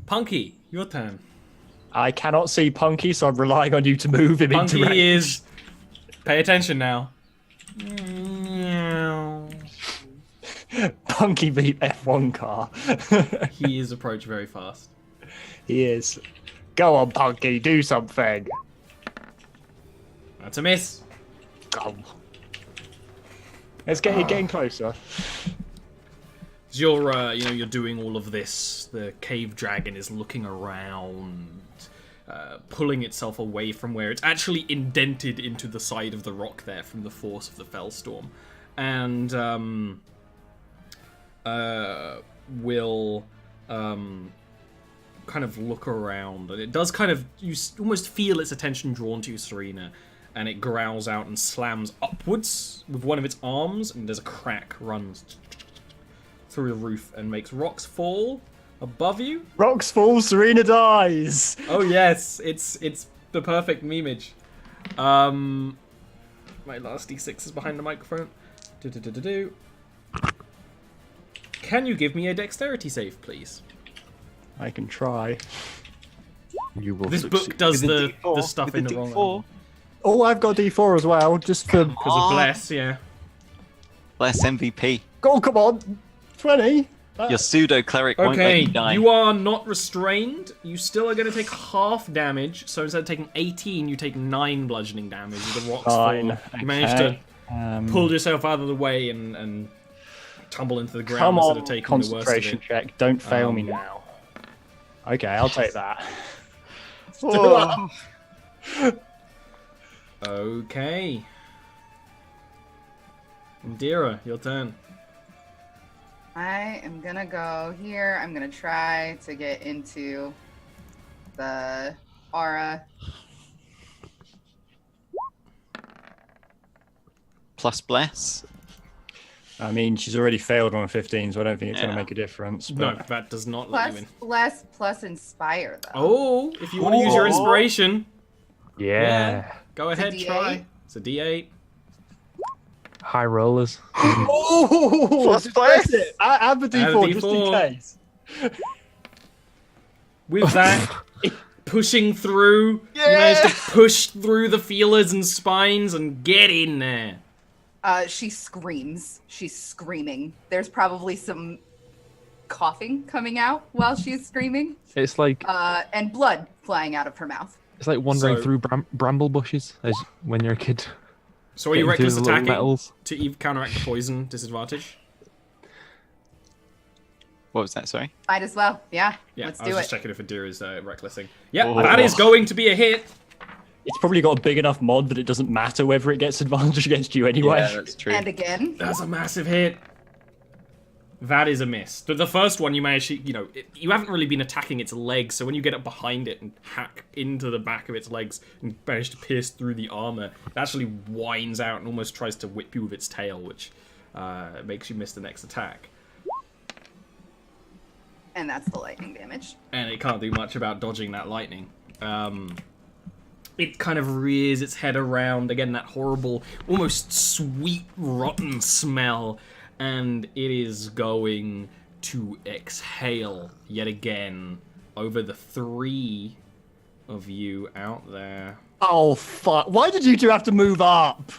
Punky, your turn. I cannot see Punky, so I'm relying on you to move him into range. Punky is... Pay attention now. Punky beat F1 car. He is approached very fast. He is. Go on, Punky, do something. That's a miss. Go. Let's get you getting closer. As you're, you're doing all of this, the cave dragon is looking around, pulling itself away from where it's actually indented into the side of the rock there from the force of the fellstorm, and will kind of look around, and it does kind of, you almost feel its attention drawn to you, Serena, and it growls out and slams upwards with one of its arms, and there's a crack runs through the roof and makes rocks fall above you. Rocks fall, Serena dies. Oh yes, it's the perfect memeage. My last D6 is behind the microphone. Can you give me a dexterity save, please? I can try. You will This succeed. book does With a the D4, stuff with in a the wrong D4. order. Oh, I've got D4 as well, just for... Because of bless, yeah. Bless MVP. Oh, come on. 20. Your pseudo cleric won't let Okay, you die. you are not restrained. You still are going to take half damage. So instead of taking 18, you take 9 bludgeoning damage. The rocks Fine. fall. You managed to Okay. pull yourself out of the way and tumble into the ground Come instead on, of taking the worst of concentration it. check. Don't fail me now. Okay, I'll take that. Oh. Okay. Indira, your turn. I am gonna go here. I'm gonna try to get into the aura. Plus bless. I mean, she's already failed on a 15, so I don't think it's going Yeah. to make a difference. No, But that does not let Plus you in. bless plus inspire though. Oh, if you want to use your Oh. inspiration, Yeah. go ahead, D8? try. It's a D8. High rollers. Oh! Plus bless. That's it. Add the Add a D4 just in D4. case. With that, pushing through, you managed to push through the feelers and spines and get in there. She screams. She's screaming. There's probably some coughing coming out while she's screaming. It's like And blood flying out of her mouth. wandering So- through bramble bushes as when you're a kid. So are you Getting through reckless the little attacking metals. to counteract poison disadvantage? What was that? Sorry. Might as well. Yeah. Yeah, Let's I was do just it. checking if Adira's recklessing. Yeah, Oh. that is going to be a hit. It's probably got a big enough mod that it doesn't matter whether it gets advantage against you anyway. Yeah, that's true. And again. That's a massive hit. That is a miss. The first one you managed to, you haven't really been attacking its legs, so when you get up behind it and hack into the back of its legs and manage to pierce through the armor, it actually whines out and almost tries to whip you with its tail, which makes you miss the next attack. And that's the lightning damage. And it can't do much about dodging that lightning. It kind of rears its head around, again, that horrible, almost sweet, rotten smell, and it is going to exhale yet again over the 3 of you out there. Oh, fuck. Why did you two have to move up?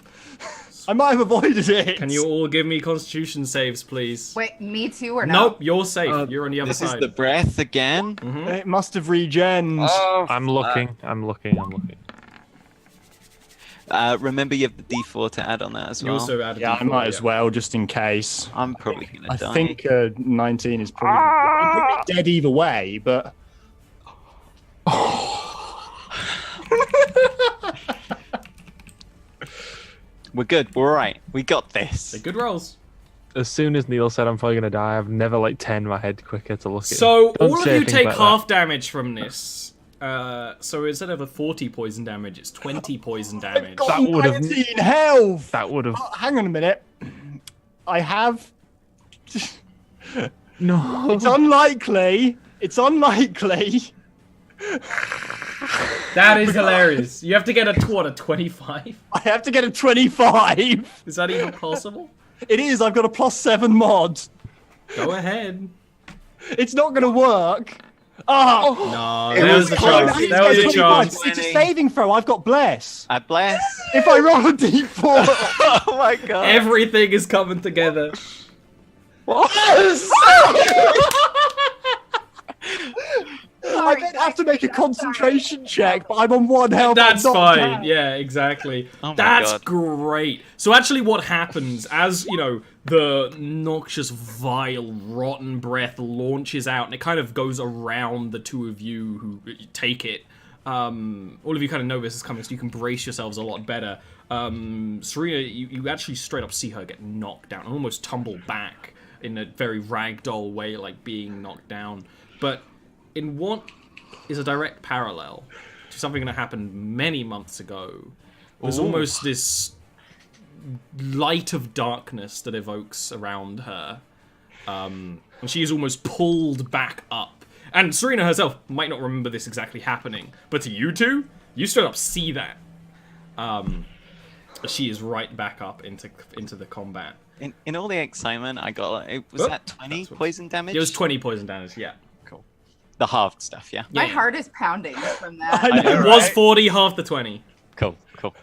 I might have avoided it. Can you all give me constitution saves, please? Wait, me too or no? Nope, you're safe. You're on the other This is side. the breath again. It must have regened. Oh, I'm looking. I'm looking. I'm looking. Remember, you have the D4 to add on that as You well. also added Yeah, I D4, might as well, just in case. I'm probably gonna I die. think 19 is probably... I'm probably dead either way, but... We're good. We're alright. We got this. They're good rolls. As soon as Neil said I'm probably gonna die, I've never turned my head quicker to look at So him. Don't all of say you things take like half damage from this. So instead of a 40 poison damage, it's 20 poison damage. Got That would've- 19 health! That would have. Oh, hang on a minute. I have... No. It's unlikely. It's unlikely. That is hilarious. You have to get a 25? I have to get a 25. Is that even possible? It is. I've got a +7 mod. Go ahead. It's not gonna work. Oh, No, It there was was a close. chance. It There was a It's chance. 25. It's a saving throw. I've got bless. I bless. If I roll a d4, Oh my god. Everything is coming together. I then have to make a concentration check, but I'm on 1 health. That's I'm not fine. down. Yeah, exactly. Oh my That's God. great. So actually what happens as, you know, the noxious, vile, rotten breath launches out and it kind of goes around the two of you who take it. All of you kind of know this is coming, so you can brace yourselves a lot better. Serena, you actually straight up see her get knocked down and almost tumble back in a very ragdoll way, like being knocked down. But in what is a direct parallel to something that happened many months ago, there's almost this light of darkness that evokes around her. And she is almost pulled back up. And Serena herself might not remember this exactly happening, but to you two, you straight up see that. She is right back up into the combat. In all the excitement, I got was Oh, that 20 that's what- poison damage? It was 20 poison damage, yeah. Cool. The halved stuff, yeah. My Yeah. heart is pounding from that. I know, It was right? 40, half the 20. Cool, cool.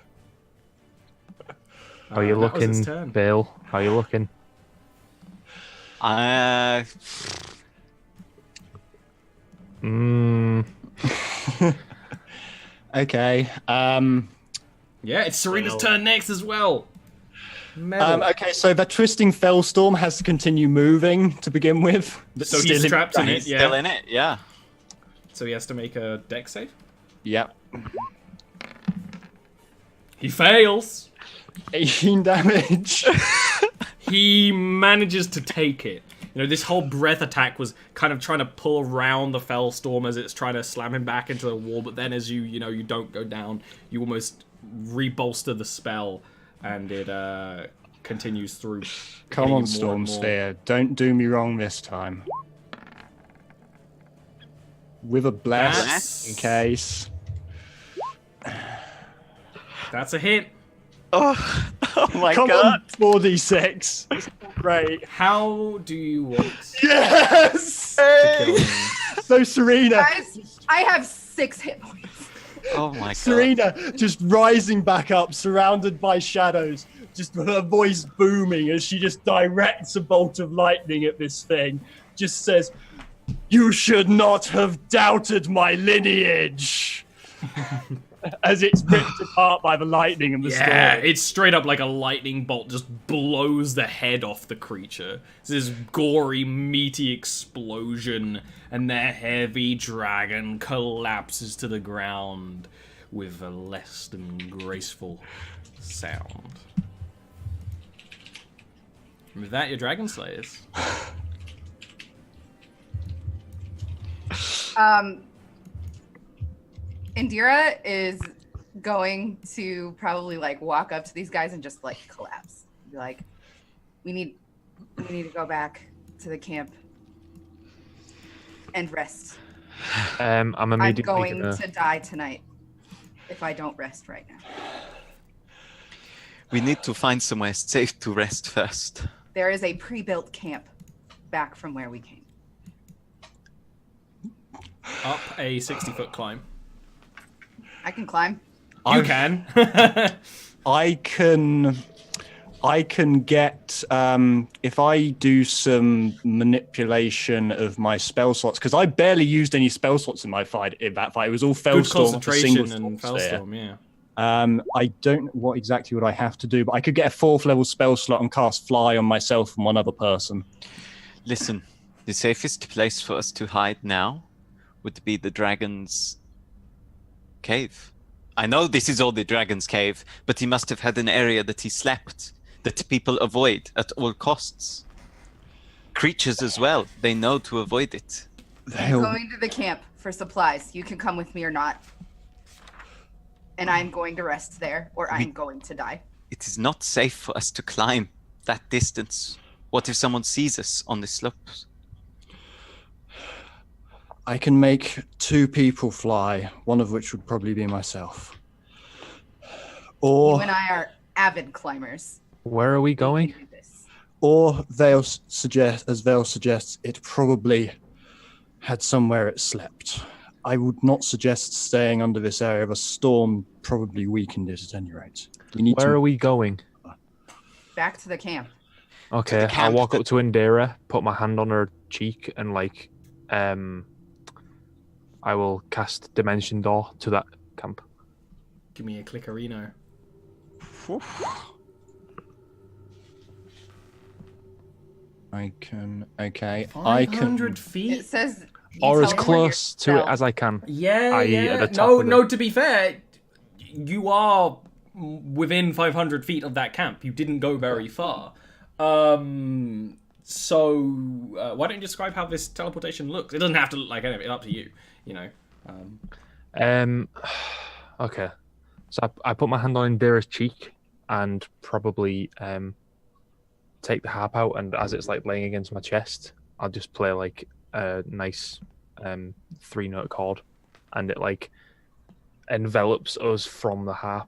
How you That was its looking, turn. Bill? How you looking? Mm, Okay. Yeah, it's Serena's turn next as well. Metal. Okay, so the twisting fellstorm has to continue moving to begin with. But So still he's trapped in He's it, still yeah. in it, yeah. So he has to make a dex save. Yep. He fails. 18 damage. He manages to take it. You know, this whole breath attack was kind of trying to pull around the Fellstorm as it's trying to slam him back into the wall, but then as you don't go down, you almost rebolster the spell, and it continues through. Come hitting on, him Storm more and more. Sphere. Don't do me wrong this time. With a bless, That's- in case. That's a hit. Oh, oh my Come god. on, 4d6. It's great. How do you want Yes! to kill him? So Serena, Guys, I have 6 hit points. Oh my god. Serena just rising back up, surrounded by shadows, just with her voice booming as she just directs a bolt of lightning at this thing. Just says, "You should not have doubted my lineage." As it's ripped apart by the lightning and the Yeah, storm. it's straight up like a lightning bolt just blows the head off the creature. It's this gory, meaty explosion, and their heavy dragon collapses to the ground with a less than graceful sound. And with that, your dragon slayers. Indira is going to probably like walk up to these guys and just like collapse. Be like, we need to go back to the camp and rest. I'm I'm immediately going gonna... to die tonight if I don't rest right now. We need to find somewhere safe to rest first. There is a pre-built camp back from where we came. Up a 60-foot climb. I can climb. You can. I can get if I do some manipulation of my spell slots, because I barely used any spell slots in that fight. It was all Good Fellstorm, a single concentration and Storm Sphere. Fellstorm, yeah. I don't know what exactly would I have to do, but I could get a 4th level spell slot and cast Fly on myself and one other person. Listen, the safest place for us to hide now would be the dragon's cave. I know this is all the dragon's cave, but he must have had an area that he slept, that people avoid at all costs. Creatures as well, they know to avoid it. They'll- Going to the camp for supplies. You can come with me or not. And I'm going to rest there, or I'm going to die. It is not safe for us to climb that distance. What if someone sees us on the slopes? I can make 2 people fly, one of which would probably be myself. Or You and I are avid climbers. Where are we We going? can do this. Or they'll suggest, as Vel suggests, it probably had somewhere it slept. I would not suggest staying under this area of a storm. Probably weakened it at any rate. We need Where are we going? Back to the camp. Okay, I'll camp walk up to Indira, put my hand on her cheek, and I will cast Dimension Door to that camp. Give me a clickerino. I can. Okay, 500 It feet? says. you Or as teleport close to it yourself. as I can. Yeah, i.e. yeah. at the top No, of it. no, to be fair, you are within 500 feet of that camp. You didn't go very far. So, why don't you describe how this teleportation looks? It doesn't have to look like anything. It's up to you, you know. Okay. So I put my hand on Indira's cheek and probably take the harp out, and as it's like laying against my chest, I'll just play like a nice 3-note chord, and it like envelops us from the harp,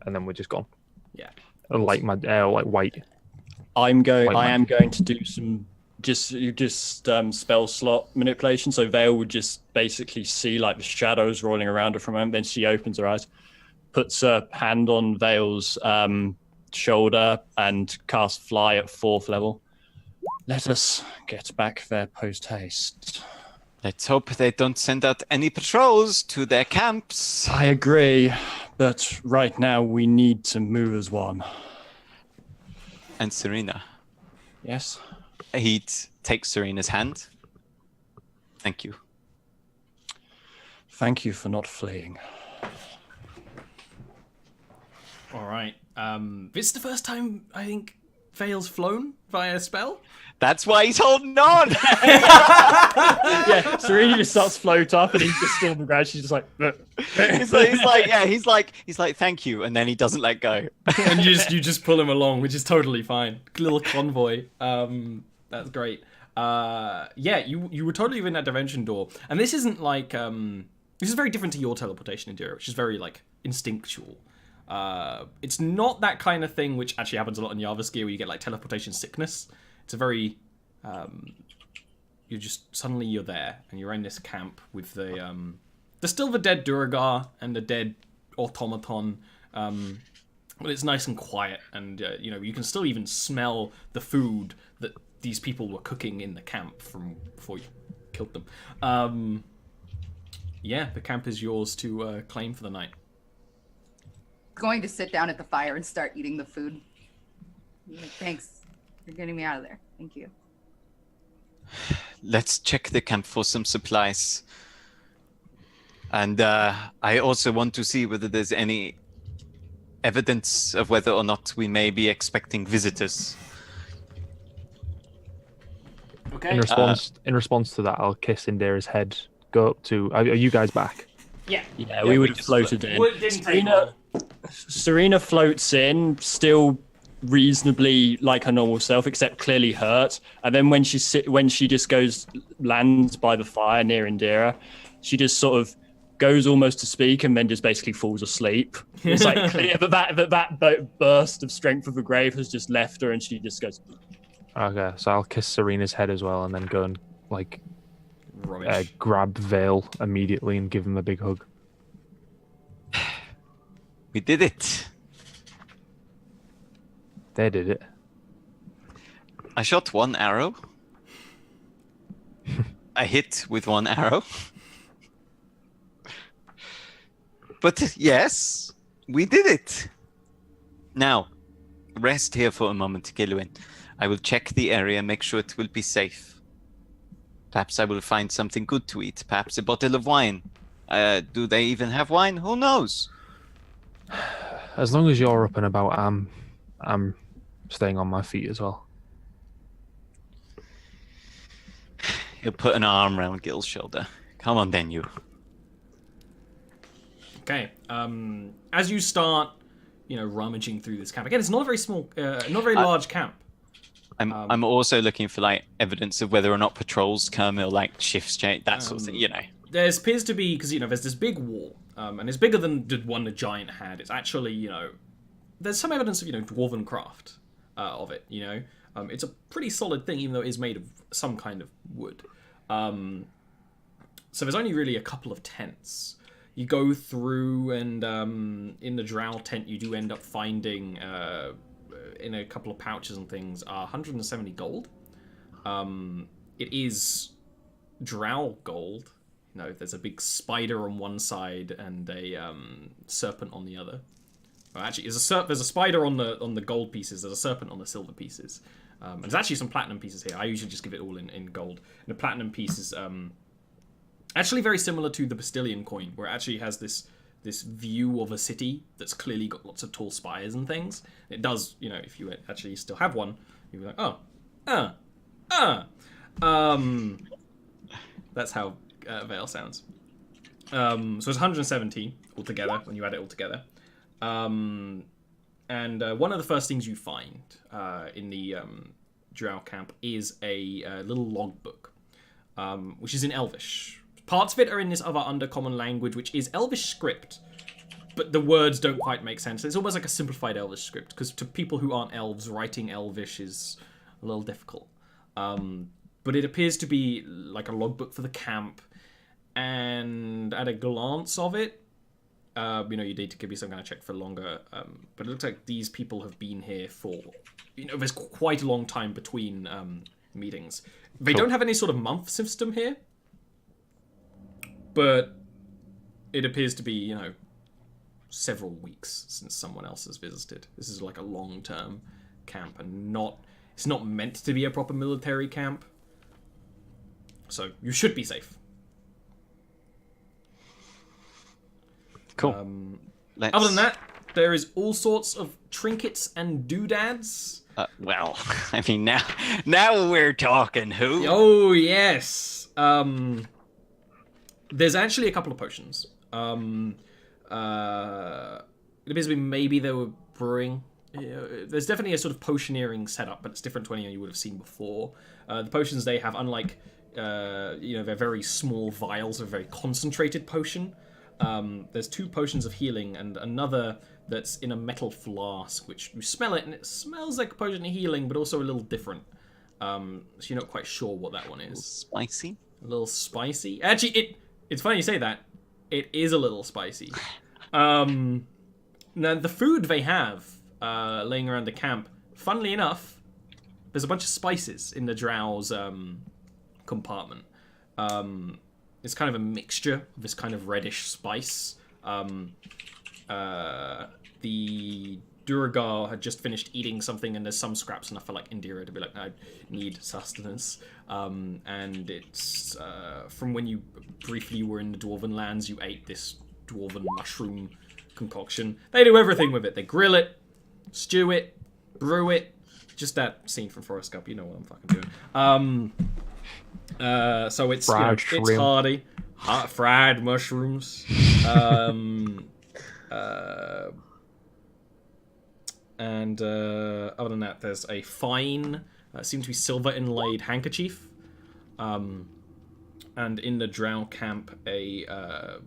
and then we're just gone. Yeah. Like my like white. I am going magic. to do some spell slot manipulation. So Vale would just basically see like the shadows rolling around her for a moment. Then she opens her eyes, puts her hand on Vale's shoulder, and casts Fly at 4th level. Let us get back there post haste. Let's hope they don't send out any patrols to their camps. I agree, but right now we need to move as one. And Serena. Yes. He'd take Serena's hand. Thank you. Thank you for not fleeing. All right. This is the first time I think Vale's flown via spell. That's why he's holding on. Yeah, Serena just starts to float up, and he's just still on the ground. She's just like, he's like, thank you, and then he doesn't let go. And you just pull him along, which is totally fine. Little convoy. That's great. Yeah, you were totally within that dimension door, and this isn't like this is very different to your teleportation, Indira, which is very like instinctual. It's not that kind of thing, which actually happens a lot in Jarviskjir, where you get like teleportation sickness. It's a very you're there, and you're in this camp with there's still the dead Duragar and the dead automaton. But it's nice and quiet, and you can still even smell the food that these people were cooking in the camp from before you killed them. Yeah, the camp is yours to claim for the night. Going to sit down at the fire and start eating the food. Like, thanks. You're getting me out of there. Thank you. Let's check the camp for some supplies. And I also want to see whether there's any evidence of whether or not we may be expecting visitors. Okay. In response to that, I'll kiss Indira's head. Go up to. Are you guys back? Yeah. yeah, we would have just floated in. Well, it didn't take long. Serena floats in, still reasonably like her normal self, except clearly hurt. And then when she just lands by the fire near Indira, she just sort of goes almost to speak, and then just basically falls asleep. It's like clear that burst of strength of the grave has just left her, and she just goes. Okay, so I'll kiss Serena's head as well, and then go and like Rubbish. grab Vale immediately and give him a big hug. We did it. They did it. I shot 1 arrow. I hit with 1 arrow. But yes, we did it. Now, rest here for a moment, Gilwyn. I will check the area, make sure it will be safe. Perhaps I will find something good to eat. Perhaps a bottle of wine. Do they even have wine? Who knows? As long as you're up and about, I'm staying on my feet as well. He'll put an arm around Gil's shoulder. Come on then, you. Okay. As you start, rummaging through this camp again, it's not a very small, not a very large camp. I'm also looking for like evidence of whether or not patrols come or like shifts change, that sort of thing. There appears to be, because there's this big wall, and it's bigger than the one the giant had. It's actually, there's some evidence of dwarven craft of it. It's a pretty solid thing, even though it is made of some kind of wood. So there's only really a couple of tents. You go through, and in the drow tent, you do end up finding, in a couple of pouches and things, 170 gold. It is drow gold. You know, there's a big spider on one side and a serpent on the other. Well, actually, there's a spider on the gold pieces. There's a serpent on the silver pieces. And there's actually some platinum pieces here. I usually just give it all in gold. And the platinum piece is actually very similar to the Bastillion coin, where it actually has this view of a city that's clearly got lots of tall spires and things. It does, you know, if you actually still have one, you'd be like, that's how Vale sounds. So it's 117 altogether when you add it all together. And one of the first things you find in the drow camp is a little logbook, which is in Elvish. Parts of it are in this other undercommon language, which is Elvish script, but the words don't quite make sense. It's almost like a simplified Elvish script, because to people who aren't elves, writing Elvish is a little difficult. But it appears to be like a logbook for the camp, and at a glance of it, you know, you need to give me some kind of check for longer, but it looks like these people have been here for, you know, there's quite a long time between meetings. They don't have any sort of month system here, but it appears to be, you know, several weeks since someone else has visited. This is like a long-term camp, and it's not meant to be a proper military camp. So you should be safe. Cool. Other than that, there is all sorts of trinkets and doodads. Well, I mean, now we're talking. Who? Oh yes. There's actually a couple of potions. It appears to be maybe they were brewing. There's definitely a sort of potioneering setup, but it's different to any you would have seen before. The potions they have, unlike, you know, they're very small vials of very concentrated potion. There's 2 potions of healing and another that's in a metal flask, which you smell it and it smells like a potion of healing, but also a little different. So you're not quite sure what that one is. Spicy? A little spicy. Actually, it's funny you say that. It is a little spicy. Now, the food they have laying around the camp, funnily enough, there's a bunch of spices in the drow's compartment. It's kind of a mixture of this kind of reddish spice. The Duragar had just finished eating something, and there's some scraps enough for like Indira to be like, I need sustenance. And it's from when you briefly were in the Dwarven lands, you ate this Dwarven mushroom concoction. They do everything with it. They grill it, stew it, brew it. Just that scene from Forrest Gump. You know what I'm fucking doing. So it's, you know, it's hearty. Hot fried mushrooms. And other than that, there's a fine, seems to be silver inlaid handkerchief. And in the drow camp, a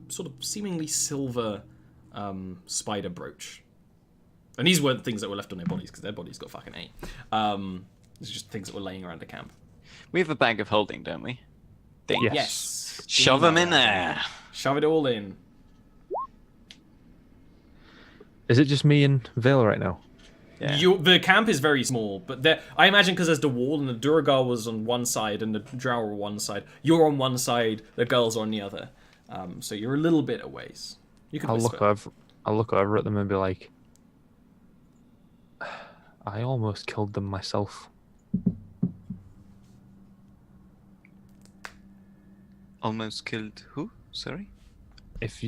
sort of seemingly silver spider brooch. And these weren't things that were left on their bodies, because their bodies got fucking ate. These are just things that were laying around the camp. We have a bag of holding, don't we? Yes. Shove them in there. Shove it all in. Is it just me and Vale right now? Yeah. The camp is very small, but I imagine because there's the wall and the Duragar was on one side and the drow were on one side. You're on one side, the girls are on the other. So you're a little bit a ways. You can whisper. I'll look over at them and be like, I almost killed them myself. Almost killed who? Sorry? If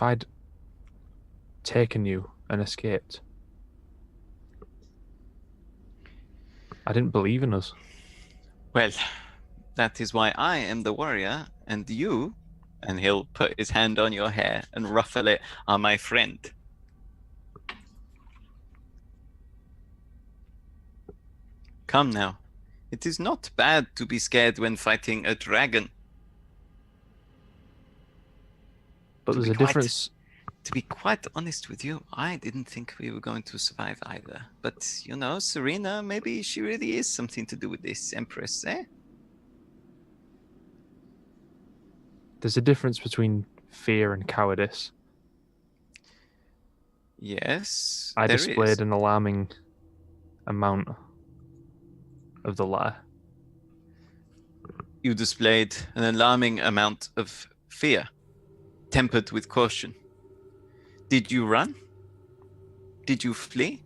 I'd taken you and escaped, I didn't believe in us. Well, that is why I am the warrior, and you, and he'll put his hand on your hair and ruffle it, are my friend. Come now. It is not bad to be scared when fighting a dragon. But there's a difference. To be quite honest with you, I didn't think we were going to survive either. But, you know, Serena, maybe she really is something to do with this Empress, eh? There's a difference between fear and cowardice. Yes, I there displayed is. an alarming amount of the latter. You displayed an alarming amount of fear, tempered with caution. Did you run? Did you flee?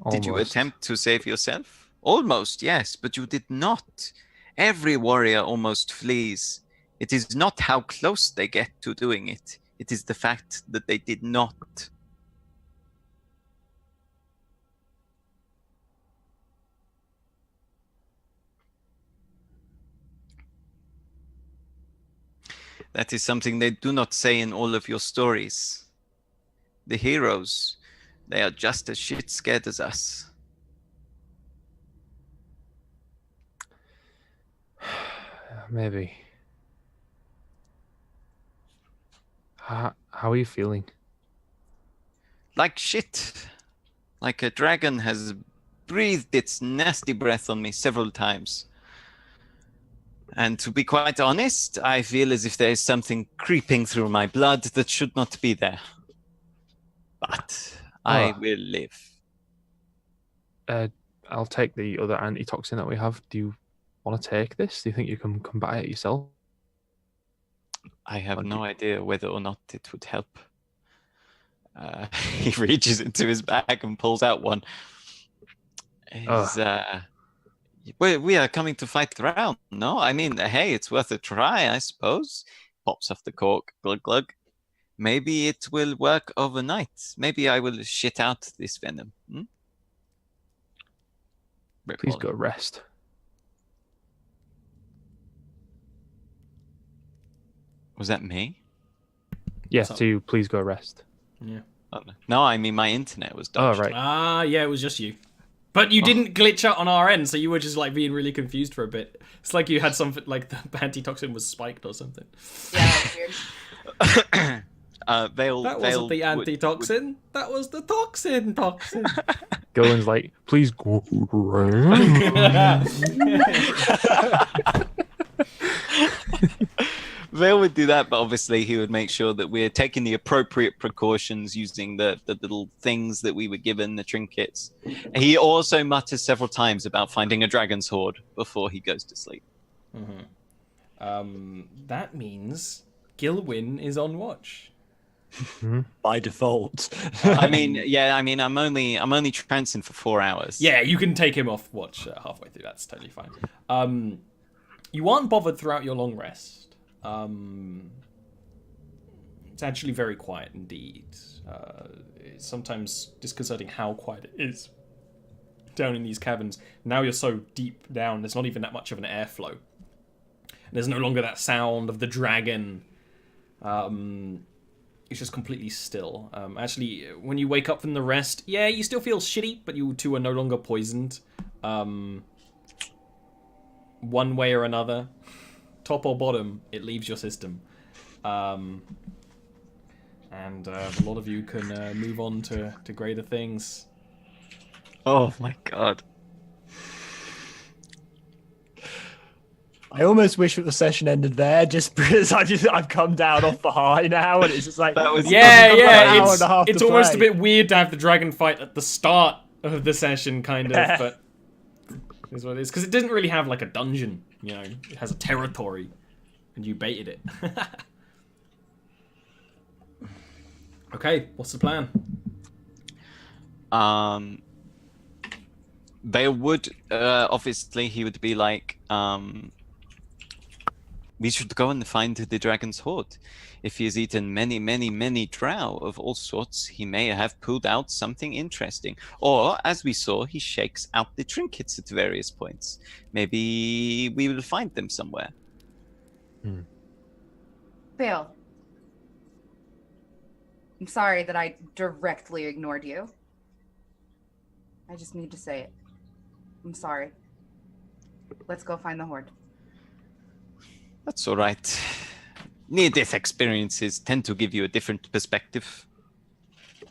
Did you Almost. attempt to save yourself? Almost, yes, but you did not. Every warrior almost flees. It is not how close they get to doing it. It is the fact that they did not. That is something they do not say in all of your stories. The heroes, they are just as shit scared as us. Maybe. How are you feeling? Like shit. Like a dragon has breathed its nasty breath on me several times. And to be quite honest, I feel as if there is something creeping through my blood that should not be there. But I will live. I'll take the other antitoxin that we have. Do you want to take this? Do you think you can combat it yourself? I have no idea whether or not it would help. He reaches into his bag and pulls out one. We are coming to fight the round, no? I mean, hey, it's worth a try, I suppose. Pops off the cork, glug glug. Maybe it will work overnight. Maybe I will shit out this venom. Please go rest. Was that me? Yes, to please go rest. Yeah. No, I mean my internet was dodged. Oh, right. Ah, yeah, it was just you. But you didn't glitch out on our end, so you were just like being really confused for a bit. It's like you had something like the antitoxin was spiked or something. Yeah, weird. That wasn't the antitoxin. That was the toxin. Golan's like, please go rest. Vale would do that, but obviously he would make sure that we're taking the appropriate precautions using the little things that we were given, the trinkets. He also mutters several times about finding a dragon's hoard before he goes to sleep. Mm-hmm. That means Gilwyn is on watch. By default. I'm only trancing for 4 hours. Yeah, you can take him off watch halfway through. That's totally fine. You aren't bothered throughout your long rest. It's actually very quiet indeed. It's sometimes disconcerting how quiet it is down in these caverns. Now you're so deep down, there's not even that much of an airflow. There's no longer that sound of the dragon. It's just completely still. Actually, when you wake up from the rest, yeah, you still feel shitty, but you two are no longer poisoned. One way or another. Top or bottom, it leaves your system. And a lot of you can move on to greater things. Oh my god. I almost wish that the session ended there, just because I've come down off the high now, and it's just like It's almost a bit weird to have the dragon fight at the start of the session, kind of, but is what it is, because it doesn't really have like a dungeon, you know. It has a territory, and you baited it. Okay, what's the plan? They would obviously he would be like, we should go and find the dragon's hoard. If he has eaten many drow of all sorts, he may have pulled out something interesting. Or, as we saw, he shakes out the trinkets at various points. Maybe we will find them somewhere. Bill, I'm sorry that I directly ignored you. I just need to say it. I'm sorry. Let's go find the hoard. That's all right. Near-death experiences tend to give you a different perspective.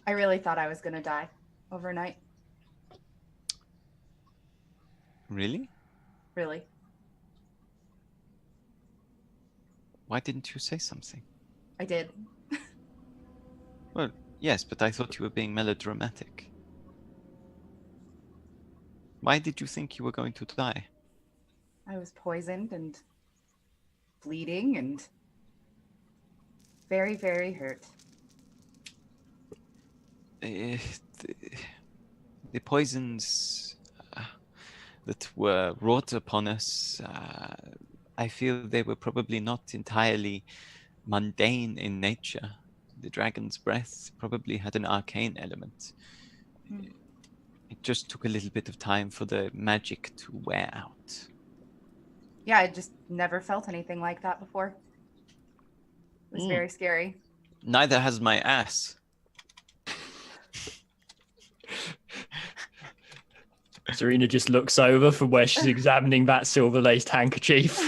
I really thought I was gonna die overnight. Really? Really. Why didn't you say something? I did. Well, yes, but I thought you were being melodramatic. Why did you think you were going to die? I was poisoned and bleeding and very, very hurt. The poisons that were wrought upon us, I feel they were probably not entirely mundane in nature. The dragon's breath probably had an arcane element. It just took a little bit of time for the magic to wear out. Yeah, I just never felt anything like that before. It was very scary. Neither has my ass. Serena just looks over from where she's examining that silver-laced handkerchief.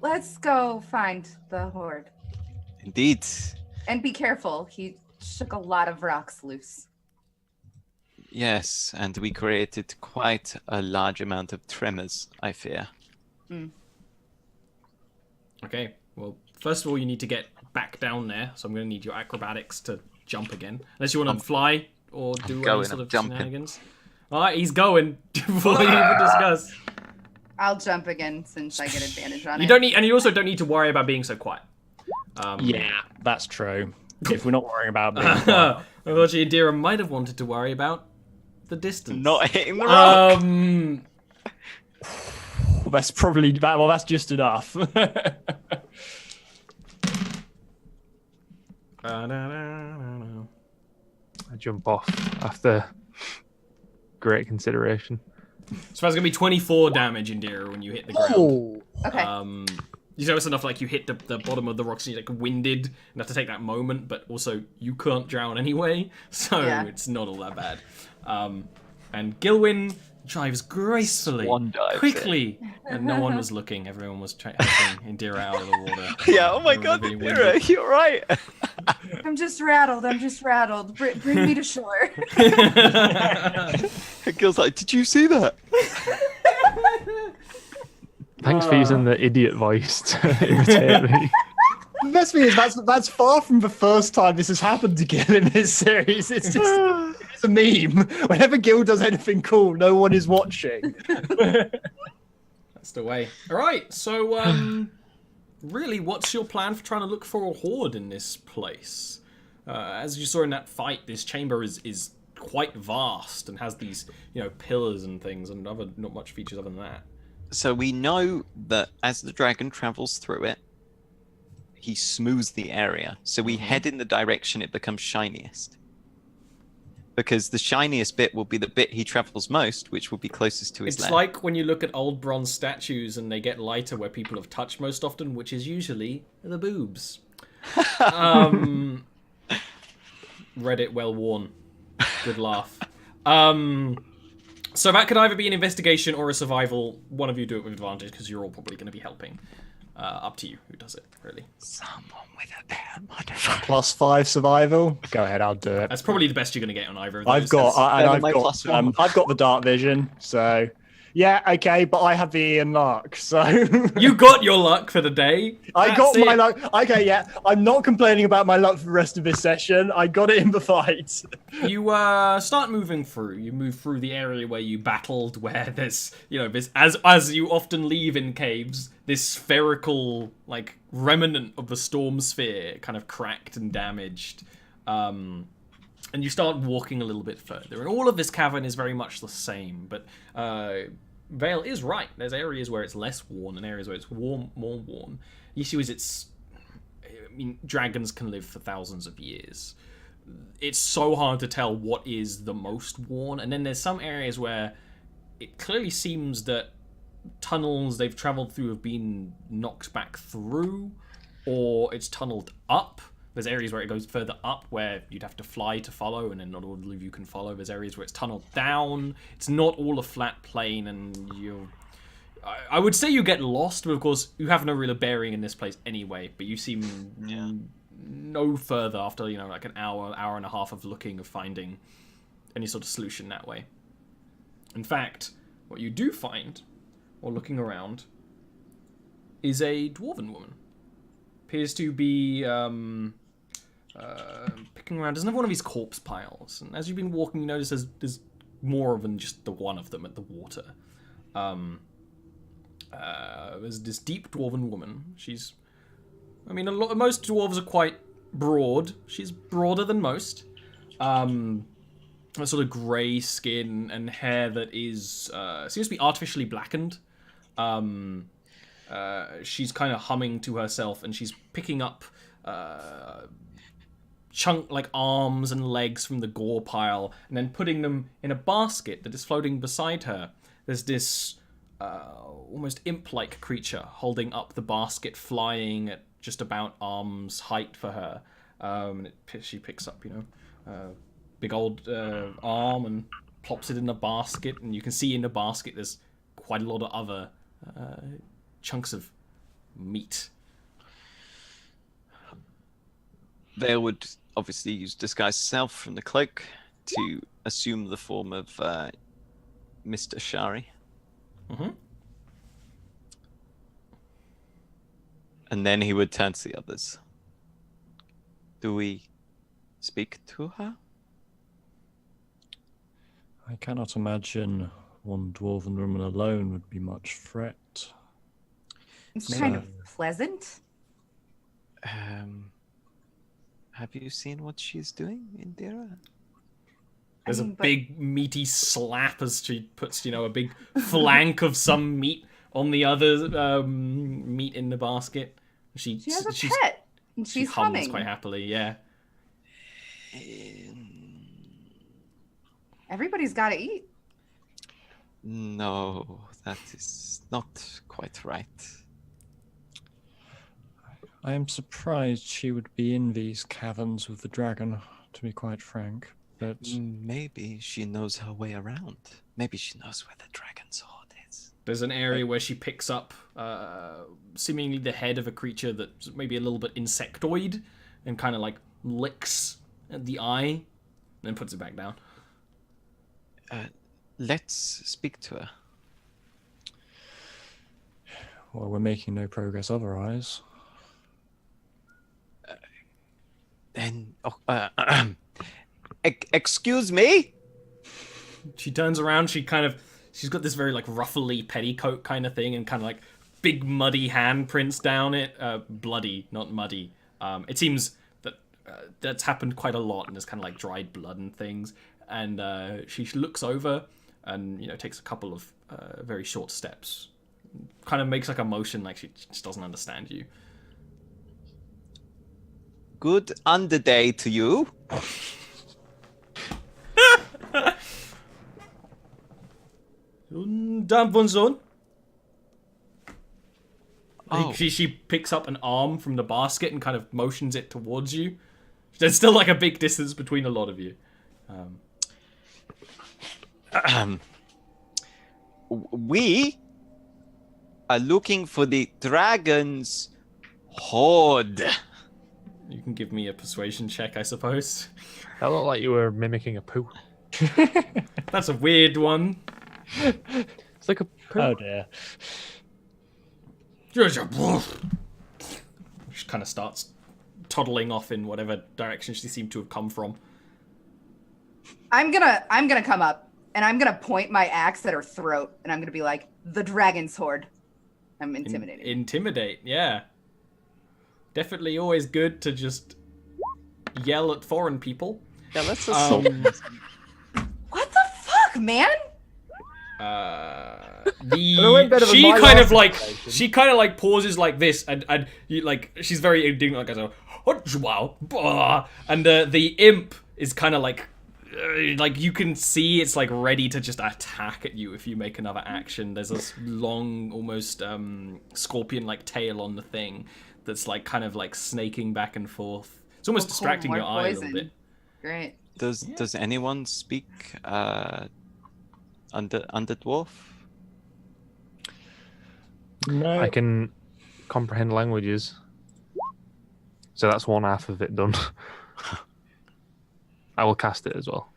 Let's go find the horde. Indeed. And be careful. He shook a lot of rocks loose. Yes, and we created quite a large amount of tremors, I fear. Okay, well, first of all, you need to get back down there, so I'm going to need your acrobatics to jump again. Unless you want to fly or do any sort of shenanigans. Alright, he's going before you even discuss. I'll jump again since I get advantage on You it. don't need, and you also don't need to worry about being so quiet. Yeah, that's true. If we're not worrying about being quiet. Unfortunately, Adira might have wanted to worry about the distance. Not hitting the rock! That's probably well. That's just enough. I jump off after great consideration. So that's going to be 24 damage, Indira, when you hit the ground. Oh, Okay. You know, it's enough like you hit the bottom of the rocks and you're like winded and have to take that moment, but also you can't drown anyway, so Yeah. it's not all that bad. And Gilwyn drives gracefully, Swan dives quickly, and no one was looking. Everyone was helping Indira out of the water. Yeah, oh my Everyone god, being Indira, winded. you're right! I'm just rattled. Bring me to shore. Gil's like, did you see that? Thanks for using the idiot voice to imitate me. the best thing is that's far from the first time this has happened to Gil in this series. It's just it's a meme. Whenever Gil does anything cool, no one is watching. That's the way. All right, so really, what's your plan for trying to look for a horde in this place? As you saw in that fight, this chamber is quite vast and has these, pillars and things, and other not much features other than that. So we know that as the dragon travels through it, he smooths the area. So we head in the direction it becomes shiniest. Because the shiniest bit will be the bit he travels most, which will be closest to his It's lair. like when you look at old bronze statues and they get lighter where people have touched most often, which is usually the boobs. Reddit well worn. Good laugh. So that could either be an investigation or a survival. One of you do it with advantage because you're all probably going to be helping. Up to you who does it, really. Someone with a bad modifier. +5 survival. Go ahead, I'll do it. That's probably the best you're going to get on either of those. I've got +1. I've got the dark vision, so yeah, okay, but I have the Ian luck, so You got your luck for the day. I got That's my it. luck. Okay, yeah, I'm not complaining about my luck for the rest of this session. I got it in the fight. You start moving through. You move through the area where you battled, where there's, this as you often leave in caves, this spherical remnant of the storm sphere, kind of cracked and damaged. And you start walking a little bit further, and all of this cavern is very much the same. But Vale is right. There's areas where it's less worn, and areas where it's more worn. The issue is dragons can live for thousands of years. It's so hard to tell what is the most worn, and then there's some areas where it clearly seems that tunnels they've traveled through have been knocked back through, or it's tunneled up. There's areas where it goes further up where you'd have to fly to follow, and then not all of you can follow. There's areas where it's tunneled down. It's not all a flat plane, and I would say you get lost, but of course you have no real bearing in this place anyway. But you seem no further after, like an hour and a half of looking, of finding any sort of solution that way. In fact, what you do find, while looking around, is a dwarven woman. Appears to be picking around. There's another one of these corpse piles, and as you've been walking, you notice there's more than just the one of them at the water. There's this deep dwarven woman. She's, most dwarves are quite broad. She's broader than most. A sort of grey skin and hair that is seems to be artificially blackened. She's kind of humming to herself, and she's picking up arms and legs from the gore pile, and then putting them in a basket that is floating beside her. There's this almost imp-like creature holding up the basket, flying at just about arm's height for her. And she picks up, big old arm and plops it in the basket, and you can see in the basket there's quite a lot of other chunks of meat. They would obviously use disguise self from the cloak to assume the form of Mr. Shari. Mm-hmm. And then he would turn to the others. Do we speak to her? I cannot imagine one dwarven woman alone would be much threat. It's kind of pleasant. Have you seen what she's doing, Indira? There's a big meaty slap as she puts, a big flank of some meat on the other meat in the basket. She has a pet, and she's she hums humming quite happily. Yeah. Everybody's got to eat. No, that is not quite right. I am surprised she would be in these caverns with the dragon, to be quite frank. But maybe she knows her way around. Maybe she knows where the dragon's hoard is. There's an area where she picks up seemingly the head of a creature that's maybe a little bit insectoid, and kind of licks at the eye, and then puts it back down. Let's speak to her. Well, we're making no progress otherwise. Then, excuse me? She turns around, she's got this very ruffly petticoat kind of thing, and kind of big muddy handprints down it. Bloody, not muddy. It seems that that's happened quite a lot, and there's kind of dried blood and things. And she looks over and, takes a couple of very short steps. Kind of makes a motion like she just doesn't understand you. Good underday to you. Danvonson. Oh. She picks up an arm from the basket and kind of motions it towards you. There's still a big distance between a lot of you. We are looking for the dragon's hoard. You can give me a persuasion check, I suppose. That looked like you were mimicking a poo. That's a weird one. It's like a poo. Oh dear. She kind of starts toddling off in whatever direction she seemed to have come from. I'm gonna come up, and I'm gonna point my axe at her throat, and I'm gonna be like, the dragon's hoard. I'm intimidating. Intimidate, yeah. Definitely always good to just yell at foreign people. Yeah, let's assault. What the fuck, man? She kind of pauses like this, and you, she's very indignant, and the imp is kind of you can see it's ready to just attack at you if you make another action. There's this long, almost scorpion-like tail on the thing that's snaking back and forth. It's almost distracting your eye a little bit. Great. Does anyone speak under dwarf? No. I can comprehend languages. So that's one half of it done. I will cast it as well.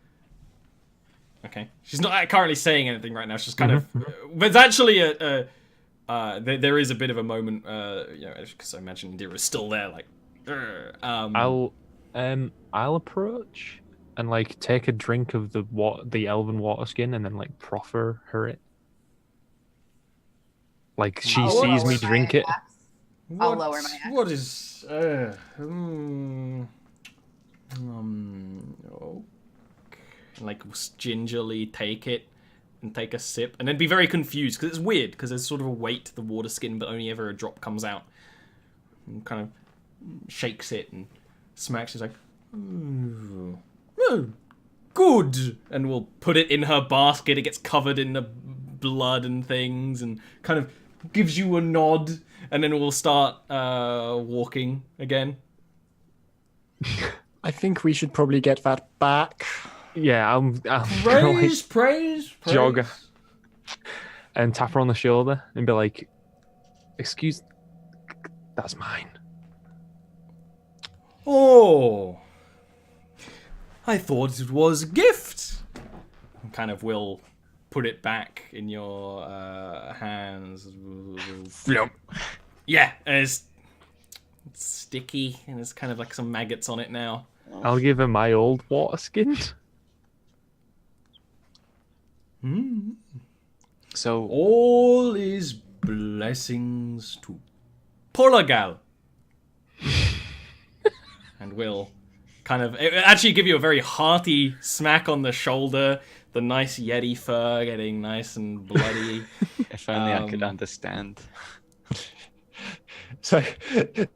Okay. She's not currently saying anything right now. She's kind of. But it's actually there is a bit of a moment, because I imagine Indira is still there, like. I'll approach and like take a drink of the elven water skin and then like proffer her it. Like she sees me drink it. I'll lower my axe. What is? Oh. Like gingerly take it and take a sip, and then be very confused because it's weird because there's sort of a weight to the water skin, but only ever a drop comes out. And kind of shakes it and smacks. She's like, "Ooh, oh, good," and we'll put it in her basket. It gets covered in the blood and things, and kind of gives you a nod, and then we'll start walking again. I think we should probably get that back. Yeah, I'm Praise. jog and tap her on the shoulder and be like, "Excuse, that's mine." Oh, I thought it was a gift. And kind of will put it back in your hands. Yeah, and it's sticky, and there's kind of like some maggots on it now. I'll give her my old water skin. So All is blessings to Portugal. And we'll kind of actually give you a very hearty smack on the shoulder. The nice Yeti fur getting nice and bloody. if only I could understand. So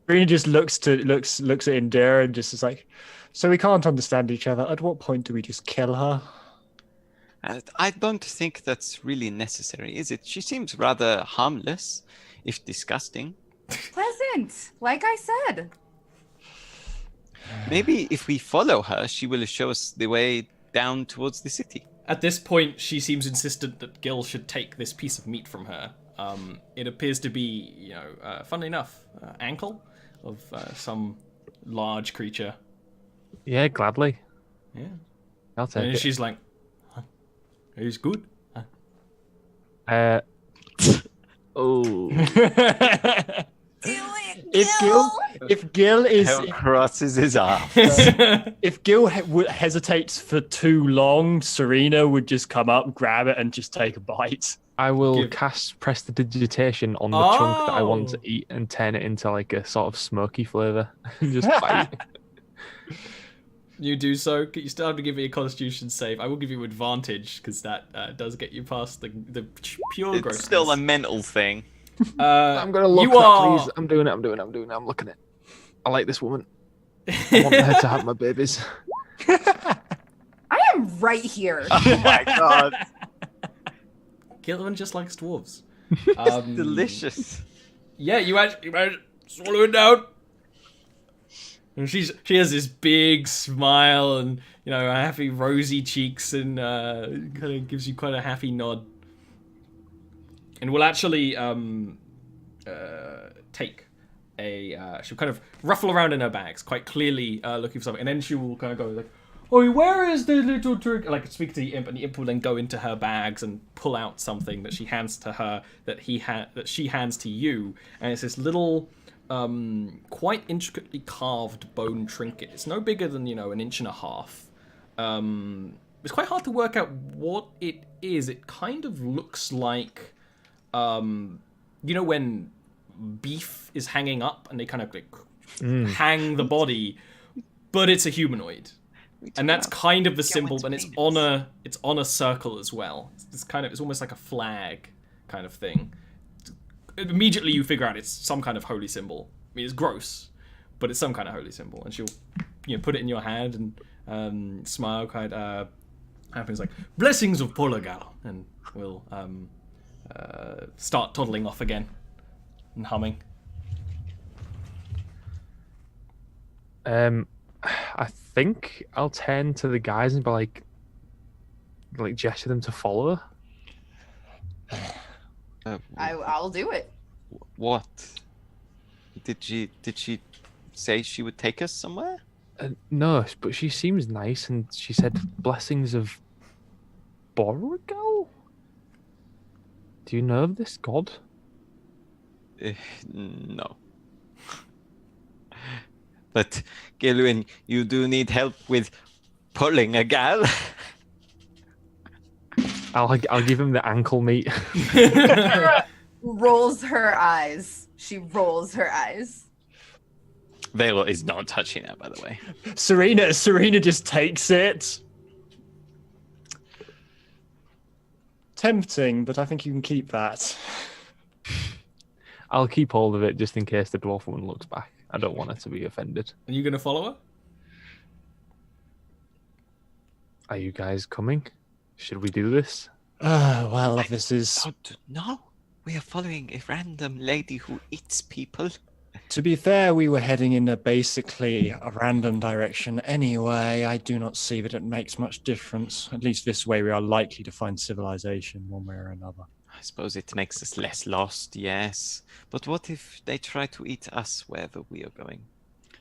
Rena just looks at Indira and just is like, "So we can't understand each other. At what point do we just kill her?" I don't think that's really necessary, is it? She seems rather harmless, if disgusting. Pleasant, like I said. Maybe if we follow her, she will show us the way down towards the city. At this point, she seems insistent that Gil should take this piece of meat from her. It appears to be, funnily enough, ankle of some large creature. Yeah, gladly. Yeah. I'll take And it. she's like, "He's good." Oh. If Gil is Hell crosses his arm. if Gil hesitates for too long, Serena would just come up, grab it, and just take a bite. I will Give- cast prestidigitation on the chunk that I want to eat and turn it into like a sort of smoky flavour. And just bite. You do so. You still have to give me a Constitution save. I will give you advantage because that does get you past the pure It's grossness. still a mental thing. I'm gonna look you that, are... please. I'm doing it. I'm looking it. I like this woman. I want her to have my babies. I am right here. Oh my god. Gillivan just likes dwarves. Delicious. Yeah, you actually managed to swallow it down. And she has this big smile and happy rosy cheeks and kind of gives you quite a happy nod. And we'll actually take a. She'll kind of ruffle around in her bags, quite clearly looking for something, and then she will kind of go like, "Oh, where is the little trick?" Like speak to the imp, and the imp will then go into her bags and pull out something that she hands to her that she hands to you, and it's this little. Quite intricately carved bone trinket. It's no bigger than, an inch and a half. It's quite hard to work out what it is. It kind of looks like, when beef is hanging up and they kind of like hang the body, but it's a humanoid. And that's kind of the symbol, and it's on a circle as well. It's almost like a flag kind of thing. Immediately you figure out it's some kind of holy symbol. I mean, it's gross, but it's some kind of holy symbol. And she'll, put it in your hand and smile quite happens like, "Blessings of Portugal," and we'll start toddling off again and humming. I think I'll turn to the guys and be like gesture them to follow her. I'll do it. What? Did she say she would take us somewhere? No, but she seems nice, and she said blessings of Borgal? Do you know of this god? No. But, Gilwyn, you do need help with pulling a gal? I'll give him the ankle meat. Rolls her eyes. She rolls her eyes. Velo is not touching that, by the way. Serena just takes it. Tempting, but I think you can keep that. I'll keep hold of it just in case the dwarf woman looks back. I don't want her to be offended. Are you going to follow her? Are you guys coming? Should we do this? Well, this is... No, we are following a random lady who eats people. To be fair, we were heading in basically a random direction anyway. I do not see that it makes much difference. At least this way we are likely to find civilization one way or another. I suppose it makes us less lost, yes. But what if they try to eat us wherever we are going?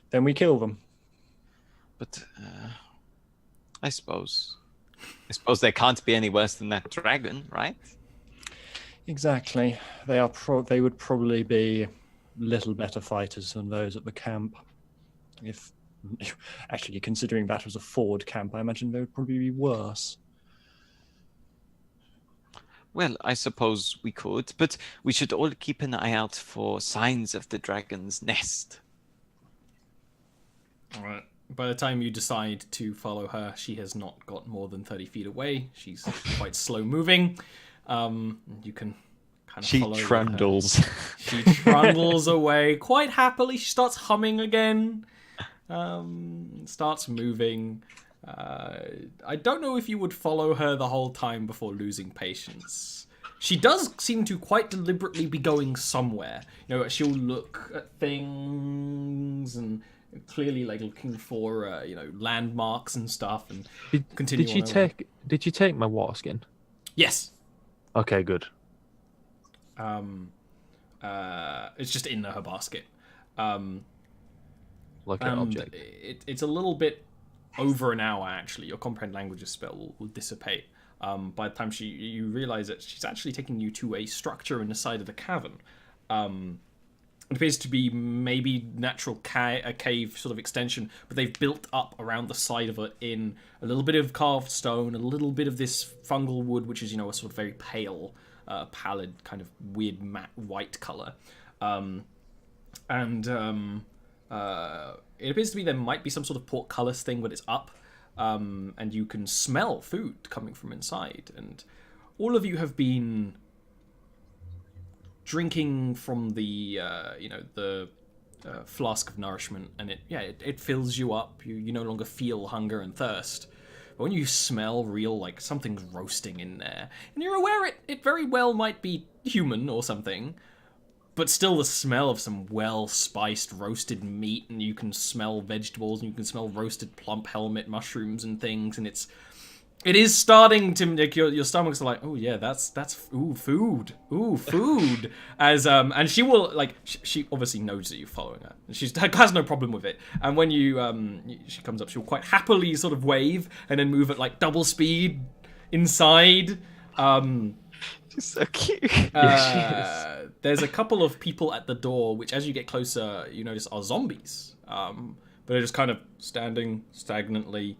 Then we kill them. But, I suppose they can't be any worse than that dragon, right? Exactly. They would probably be little better fighters than those at the camp. If actually considering that was a forward camp, I imagine they would probably be worse. Well, I suppose we could, but we should all keep an eye out for signs of the dragon's nest. All right. By the time you decide to follow her, she has not got more than 30 feet away. She's quite slow moving. You can kind of follow her. She trundles. She trundles away quite happily. She starts humming again. Starts moving. I don't know if you would follow her the whole time before losing patience. She does seem to quite deliberately be going somewhere. You know, she'll look at things and clearly like looking for landmarks and stuff and continue. Did you take my water skin? Yes. Okay, good. It's just in her basket. Look at object. It's a little bit over an hour actually. Your comprehend languages spell will dissipate. By the time you realize that she's actually taking you to a structure in the side of the cavern. It appears to be maybe natural a cave sort of extension, but they've built up around the side of it in a little bit of carved stone, a little bit of this fungal wood, which is, a sort of very pale, pallid, kind of weird matte white color. It appears to be there might be some sort of portcullis thing, but it's up, and you can smell food coming from inside. And all of you have been drinking from the flask of nourishment, and it fills you up. You no longer feel hunger and thirst. But when you smell real, like, something's roasting in there, and you're aware it very well might be human or something, but still the smell of some well-spiced roasted meat, and you can smell vegetables, and you can smell roasted plump helmet mushrooms and things, and it is starting to, like, your stomach's like, oh yeah, that's food, as and she will, like, she obviously knows that you're following her, and she has no problem with it. And when she comes up, she'll quite happily sort of wave and then move at like double speed inside. She's so cute. There's a couple of people at the door, which as you get closer, you notice are zombies, but they're just kind of standing stagnantly.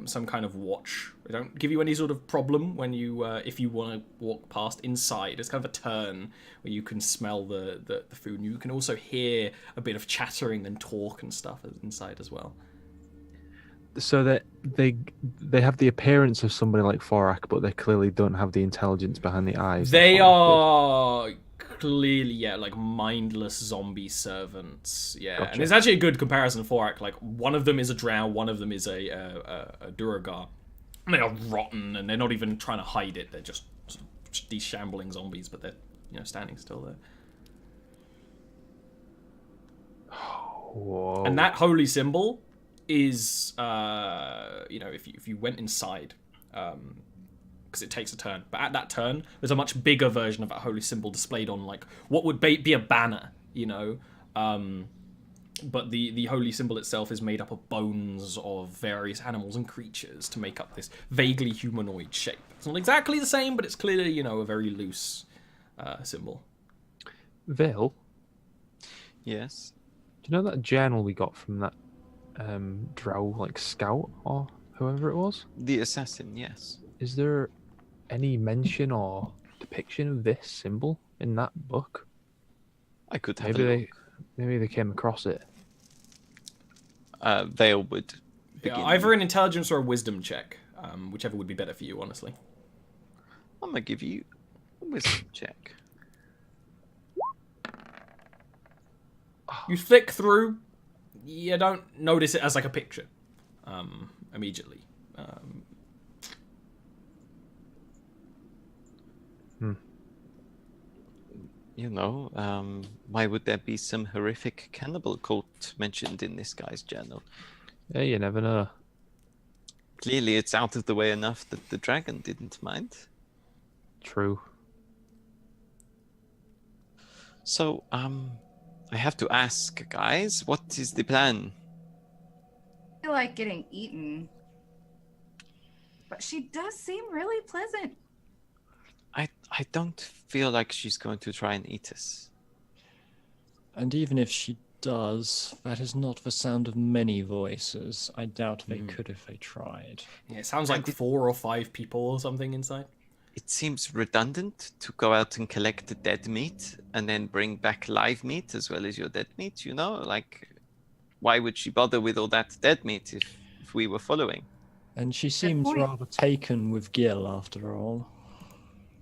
Some kind of watch. They don't give you any sort of problem when you, if you want to walk past inside. It's kind of a turn where you can smell the food, and you can also hear a bit of chattering and talk and stuff inside as well. So that they have the appearance of somebody like Forak, but they clearly don't have the intelligence behind the eyes. They are clearly, like mindless zombie servants. Yeah, Gotcha. And it's actually a good comparison for it. Like, one of them is a drow, one of them is a Duragar. And they are rotten, and they're not even trying to hide it. They're just sort of these shambling zombies, but they're standing still there. Whoa. And that holy symbol is, if you went inside, because it takes a turn. But at that turn, there's a much bigger version of that holy symbol displayed on, like, what would be a banner, but the holy symbol itself is made up of bones of various animals and creatures to make up this vaguely humanoid shape. It's not exactly the same, but it's clearly, you know, a very loose symbol. Vil, Yes. do you know that journal we got from that drow, like, scout or whoever it was? The assassin, yes. Is there any mention or depiction of this symbol in that book? I could have a look. Maybe they came across it. Vale would begin. Yeah, either an intelligence or a wisdom check, whichever would be better for you, honestly. I'm gonna give you a wisdom check. You flick through, you don't notice it as like a picture immediately. You know, why would there be some horrific cannibal cult mentioned in this guy's journal? Yeah, you never know. Clearly, it's out of the way enough that the dragon didn't mind. True. So, I have to ask, guys, what is the plan? I feel like getting eaten. But she does seem really pleasant. I don't feel like she's going to try and eat us. And even if she does, that is not the sound of many voices. I doubt they could if they tried. Yeah, it sounds like 4 or 5 people or something inside. It seems redundant to go out and collect the dead meat and then bring back live meat as well as your dead meat, you know? Like, why would she bother with all that dead meat if we were following? And she seems point. rather taken with Gil, after all.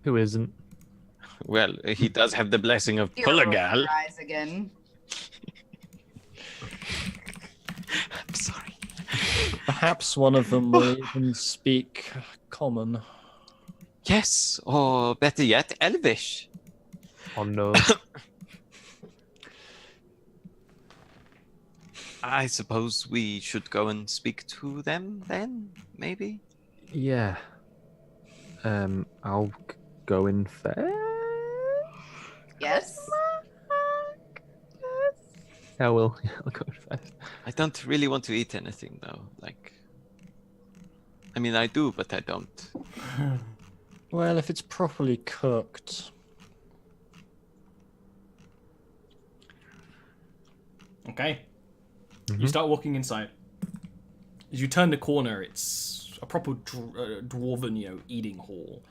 Who isn't? Well, he does have the blessing of You're rolling Pulagal. your eyes again. I'm sorry. Perhaps one of them will even speak common. Yes, or better yet, Elvish. Oh no. I suppose we should go and speak to them then, maybe? Yeah. I'll go in first. Yes? I will. I'll go in first. I don't really want to eat anything, though. Like, I mean, I do, but I don't. Well, if it's properly cooked. Okay. You start walking inside. As you turn the corner, it's a proper dwarven, you know, eating hall.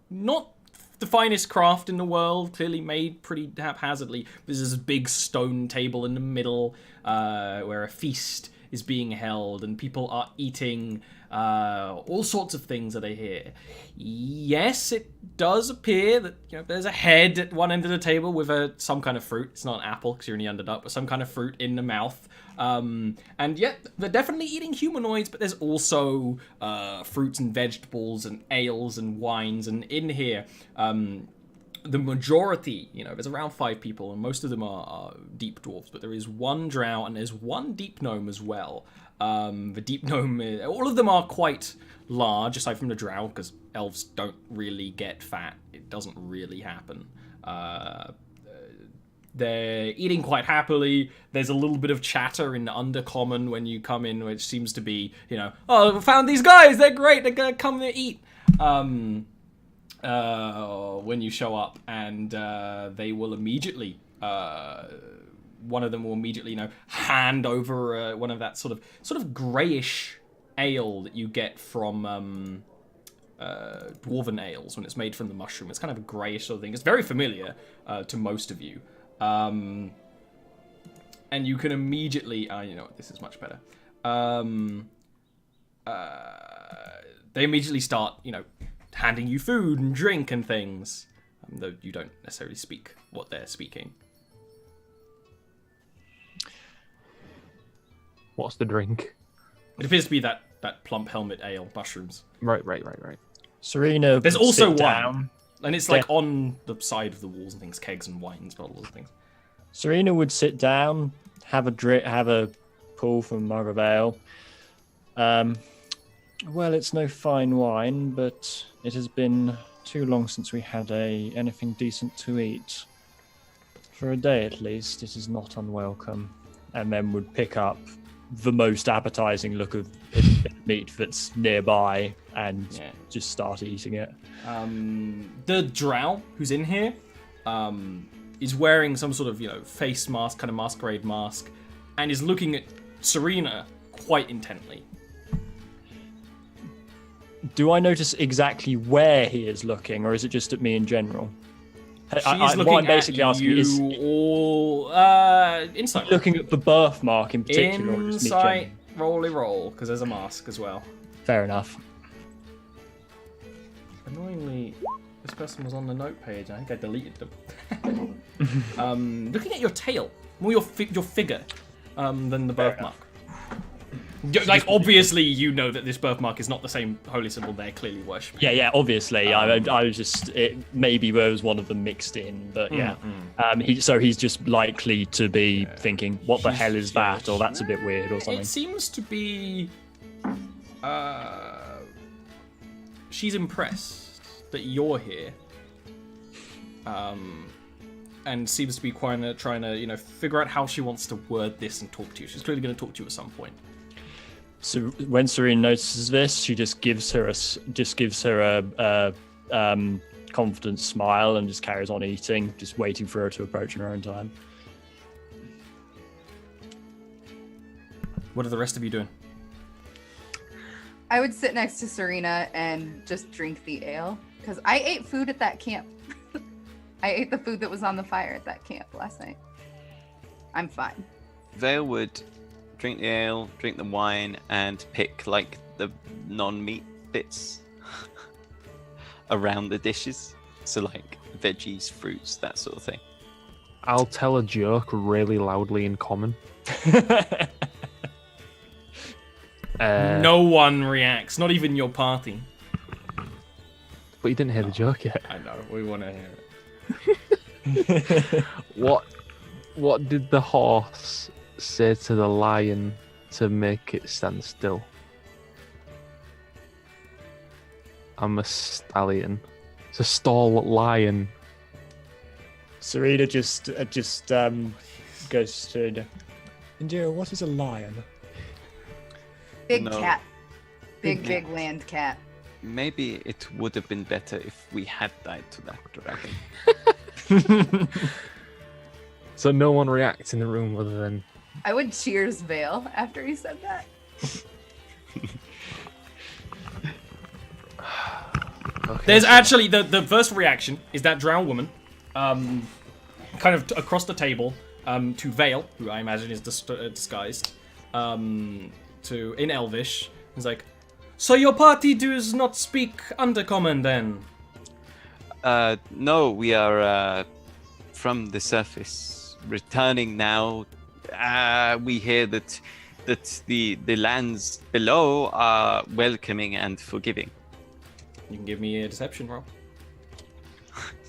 Not the finest craft in the world, clearly made pretty haphazardly. There's this big stone table in the middle where a feast is being held and people are eating all sorts of things that are here. Yes, it does appear that, you know, there's a head at one end of the table with some kind of fruit. It's not an apple because you're in the Underdark, but some kind of fruit in the mouth. And yet they're definitely eating humanoids, but there's also fruits and vegetables and ales and wines. And in here, the majority, you know, there's around 5 people, and most of them are deep dwarves, but there is one drow and there's one deep gnome as well. The deep gnome, all of them are quite large, aside from the drow, because elves don't really get fat. It doesn't really happen. They're eating quite happily. There's a little bit of chatter in the Undercommon when you come in, which seems to be, you know, oh, we found these guys, they're great, they're gonna come and eat. When you show up, and they will immediately, one of them will immediately, you know, hand over one of that sort of grayish ale that you get from dwarven ales when it's made from the mushroom. It's kind of a grayish sort of thing. It's very familiar to most of you. And you can immediately, you know what, this is much better. They immediately start, you know, handing you food and drink and things, though you don't necessarily speak what they're speaking. What's the drink? It appears to be that plump helmet ale, mushrooms. Right. Serena. There's would also sit one. down. And it's like on the side of the walls and things, kegs and wines, bottles and things. Serena would sit down, have a pull from a mug of ale. Well, it's no fine wine, but it has been too long since we had anything decent to eat. For a day at least, it is not unwelcome. And then would pick up the most appetizing look of meat that's nearby and just start eating it. The drow who's in here is wearing some sort of, face mask, kind of masquerade mask, and is looking at Serena quite intently. Do I notice exactly where he is looking, or is it just at me in general? She's looking what I'm basically at asking you is all insight. looking at the birthmark in particular. Or just me Insight, generally? roll, because there's a mask as well. Fair enough. Annoyingly, this person was on the note page. I think I deleted them. Looking at your tail, more your figure, than the birthmark. Like, obviously, you know that this birthmark is not the same holy symbol they're clearly worshipping. Yeah, obviously. I was just maybe there was one of them mixed in, but yeah. He's just likely to be thinking, "What the hell is that?" or "That's a bit weird," or something. It seems to be. She's impressed that you're here. And seems to be trying to figure out how she wants to word this and talk to you. She's clearly going to talk to you at some point. So when Serene notices this, she just gives her a confident smile and just carries on eating, just waiting for her to approach in her own time. What are the rest of you doing? I would sit next to Serena and just drink the ale, because I ate food at that camp. I ate the food that was on the fire at that camp last night. I'm fine. Vale would drink the ale, drink the wine, and pick like the non-meat bits around the dishes. So like veggies, fruits, that sort of thing. I'll tell a joke really loudly in common. No one reacts, not even your party. But you didn't hear the joke yet. I know, we want to hear it. What did the horse say to the lion to make it stand still? I'm a stallion. It's a stalwart lion. Serena just goes to Indira, what is a lion? Big No. cat. Big land cat. Maybe it would have been better if we had died to that dragon. So no one reacts in the room other than... I would cheers Vale after he said that. Okay, There's so- actually the first reaction is that drow woman, kind of across the table, to Vale, who I imagine is disguised, in Elvish. He's like, "So your party does not speak Undercommon then?" No, we are from the surface, returning now. We hear that the lands below are welcoming and forgiving. You can give me a deception roll.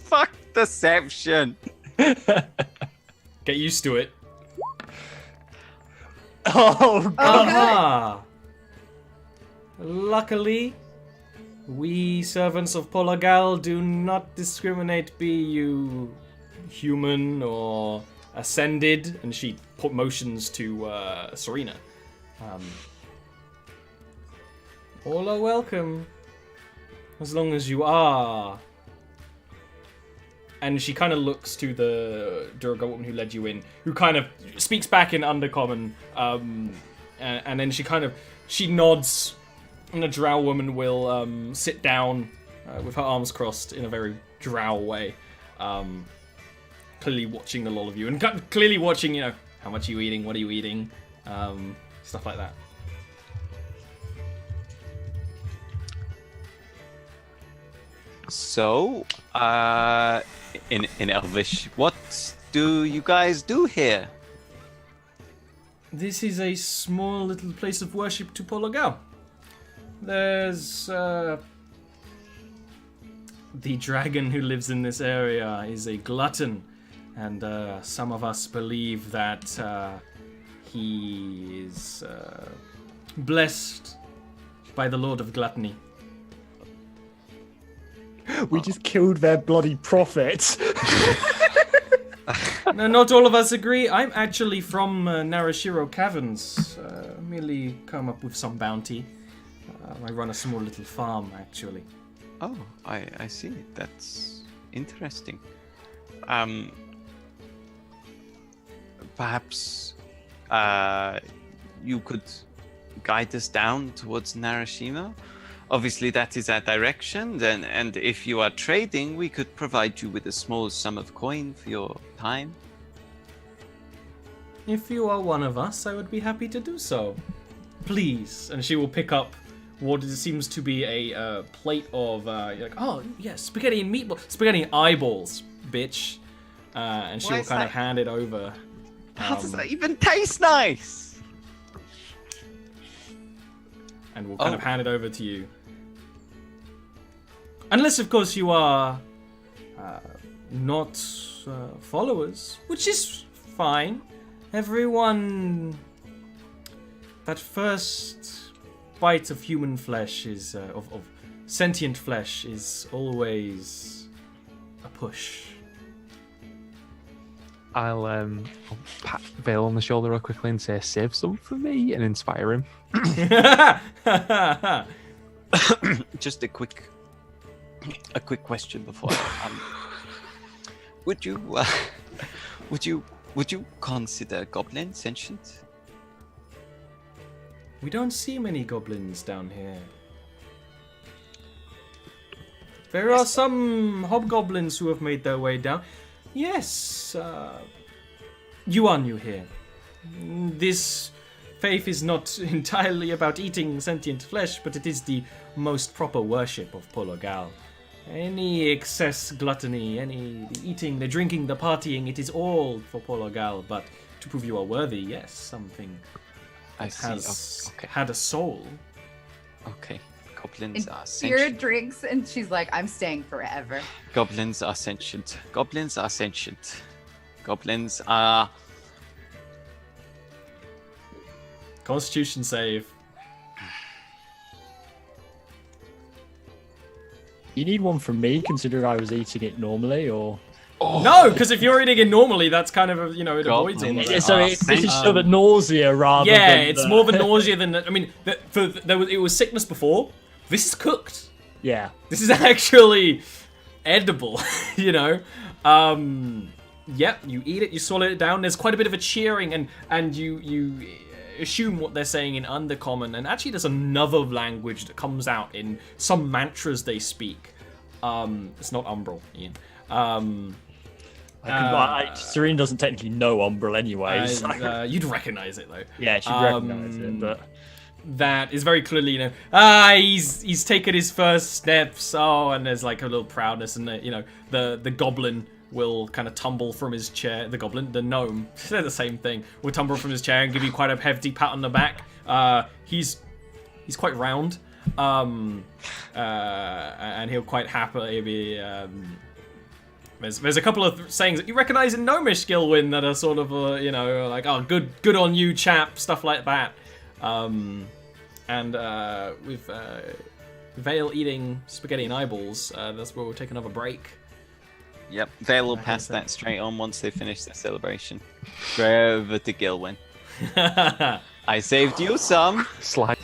Fuck deception. Get used to it. Oh, God. Aha! Luckily, we servants of Polagal do not discriminate, be you human or ascended. And she put motions to Serena. All are welcome, as long as you are. And she kind of looks to the Durga woman who led you in, who kind of speaks back in Undercommon, and then she nods, and the drow woman will sit down with her arms crossed in a very drow way, clearly watching the lot of you, and clearly watching, how much are you eating, what are you eating, stuff like that. So, in Elvish, what do you guys do here? This is a small little place of worship to Polagal. There's the dragon who lives in this area is a glutton, and some of us believe that he is blessed by the Lord of Gluttony. We just killed their bloody prophet. No, not all of us agree. I'm actually from Narashiro Caverns. Merely come up with some bounty. I run a small little farm, actually. Oh, I see. That's interesting. Perhaps you could guide us down towards Narashima. Obviously, that is our direction. And if you are trading, we could provide you with a small sum of coin for your time. If you are one of us, I would be happy to do so. Please. And she will pick up what seems to be a plate of, like, oh, yes, spaghetti and meatballs. Spaghetti and eyeballs, bitch. And she Why will is kind of that? hand it over. How does that even taste nice? And will kind of hand it over to you. Unless, of course, you are not followers, which is fine. Everyone... That first bite of human flesh is... of sentient flesh is always a push. I'll pat Vale on the shoulder real quickly and say, save some for me, and inspire him. Just a quick question before. Would you consider goblins sentient? We don't see many goblins down here. There are some hobgoblins who have made their way down. Yes, you are new here. This faith is not entirely about eating sentient flesh, but it is the most proper worship of Pologal. Any excess gluttony, the eating, the drinking, the partying, it is all for Pologal, but to prove you are worthy, yes, something I that see. has Okay. had a soul. Okay. Goblins are Spirit sentient. drinks, and she's like, I'm staying forever. Goblins are sentient. Goblins are sentient. Goblins are... Constitution save. You need one from me, considering I was eating it normally, or... No, because if you're eating it normally, that's kind of, it avoids all of Goblins. that. Yeah, so this is sort of nausea rather Yeah, than... it's more of a nausea than... I mean, it was sickness before. This is cooked. Yeah. This is actually edible, Yep, you eat it, you swallow it down. There's quite a bit of a cheering, and you assume what they're saying in Undercommon. And actually, there's another language that comes out in some mantras they speak. It's not Umbral, Ian. Serene doesn't technically know Umbral anyway. So. You'd recognize it, though. Yeah, she'd recognize it, but... That is very clearly, he's taken his first steps. Oh, and there's like a little proudness, and the goblin will kind of tumble from his chair. The gnome, they're the same thing. Will tumble from his chair and give you quite a hefty pat on the back. He's quite round, and he'll quite happily be. There's a couple of sayings that you recognize in Gnomish, Gilwyn, that are sort of like, oh, good on you, chap, stuff like that. With Vale eating spaghetti and eyeballs, that's where we'll take another break. Yep, they will pass that straight on once they finish their celebration. Straight over to Gilwyn. I saved you some. Slide